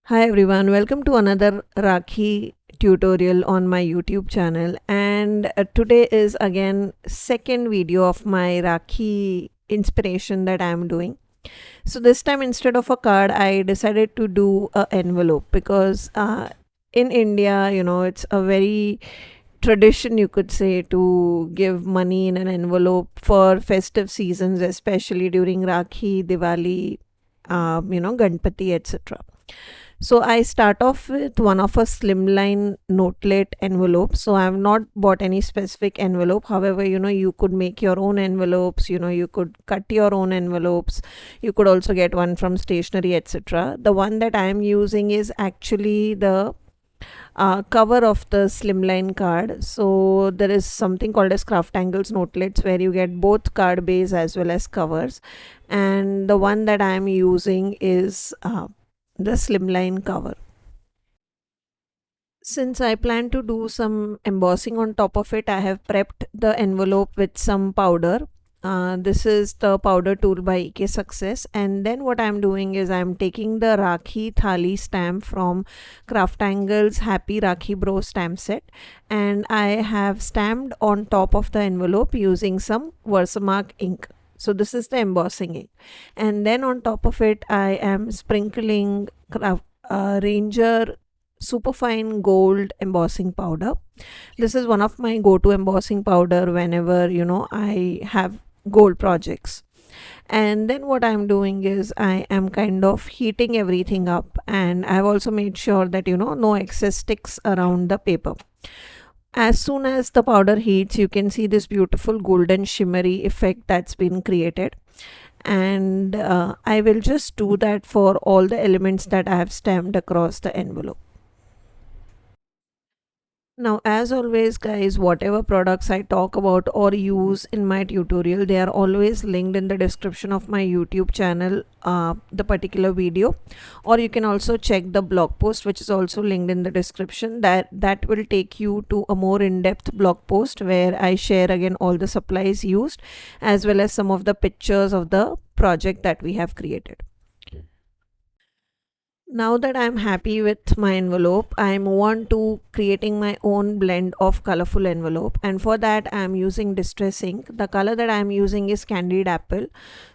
Hi everyone, welcome to another Rakhi tutorial on my YouTube channel. And today is again second video of my Rakhi inspiration that I am doing. So this time instead of a card, I decided to do a envelope because in India, it's a very tradition, you could say, to give money in an envelope for festive seasons, especially during Rakhi, Diwali, Ganpati, etc. So I start off with one of a slimline notelet envelope. So I have not bought any specific envelope. However, you could make your own envelopes, you could cut your own envelopes. You could also get one from stationery, etc. The one that I am using is actually the cover of the slimline card. So there is something called as craft angles notelets where you get both card base as well as covers. And the one that I am using is the slimline cover. Since I plan to do some embossing on top of it, I have prepped the envelope with some powder. This is the powder tool by EK Success. And then what I'm doing is I'm taking the Rakhi Thali stamp from Craft Angle's Happy Rakhi Bro stamp set, and I have stamped on top of the envelope using some Versamark ink. So this is the embossing ink. And then on top of it, I am sprinkling Ranger superfine gold embossing powder. This is one of my go-to embossing powder whenever I have gold projects. And then what I'm doing is I am kind of heating everything up, and I've also made sure that no excess sticks around the paper. As soon as the powder heats, you can see this beautiful golden shimmery effect that's been created. And I will just do that for all the elements that I have stamped across the envelope. Now, as always, guys, whatever products I talk about or use in my tutorial, they are always linked in the description of my YouTube channel, the particular video, or you can also check the blog post, which is also linked in the description. That will take you to a more in-depth blog post where I share again all the supplies used, as well as some of the pictures of the project that we have created. Now that I'm happy with my envelope, I move on to creating my own blend of colorful envelope, and for that I'm using distress ink. The color that I'm using is Candied Apple.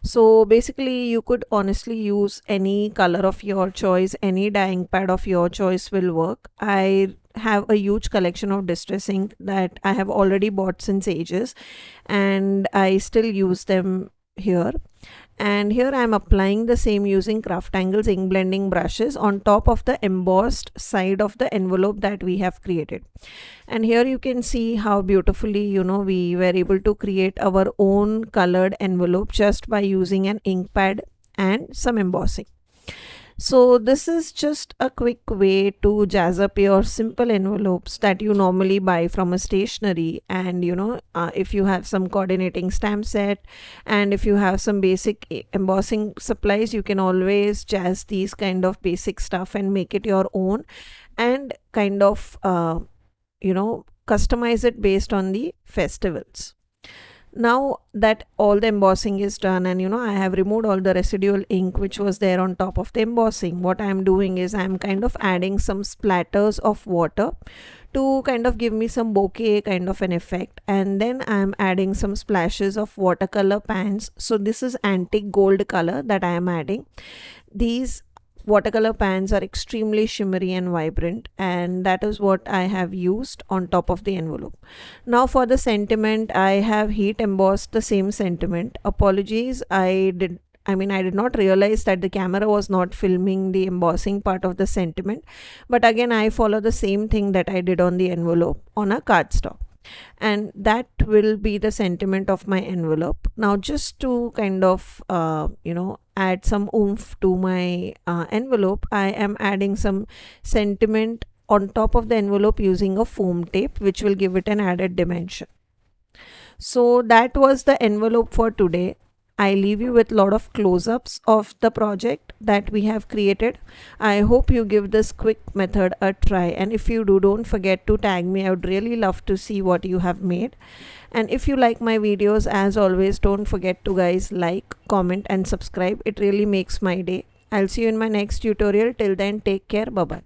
So basically you could honestly use any color of your choice, any dyeing pad of your choice will work. I have a huge collection of distress ink that I have already bought since ages, and I still use them here. And here I am applying the same using Craft Angles ink blending brushes on top of the embossed side of the envelope that we have created. And here you can see how beautifully we were able to create our own colored envelope just by using an ink pad and some embossing. So this is just a quick way to jazz up your simple envelopes that you normally buy from a stationery. And if you have some coordinating stamp set and if you have some basic embossing supplies, you can always jazz these kind of basic stuff and make it your own, and kind of customize it based on the festivals. Now that all the embossing is done, and I have removed all the residual ink which was there on top of the embossing, what I'm doing is I'm kind of adding some splatters of water to kind of give me some bokeh kind of an effect, and then I'm adding some splashes of watercolor pans. So this is antique gold color that I am adding. These watercolor pans are extremely shimmery and vibrant, and that is what I have used on top of the envelope. Now for the sentiment, I have heat embossed the same sentiment. Apologies, I did not realize that the camera was not filming the embossing part of the sentiment, but again I follow the same thing that I did on the envelope on a cardstock, and that will be the sentiment of my envelope. Now just to kind of add some oomph to my envelope, I am adding some sentiment on top of the envelope using a foam tape, which will give it an added dimension. So that was the envelope for today. I leave you with a lot of close-ups of the project that we have created. I hope you give this quick method a try, and if you do, don't forget to tag me. I would really love to see what you have made. And if you like my videos, as always, don't forget to guys like, comment and subscribe. It really makes my day. I'll see you in my next tutorial. Till then, take care. Bye bye.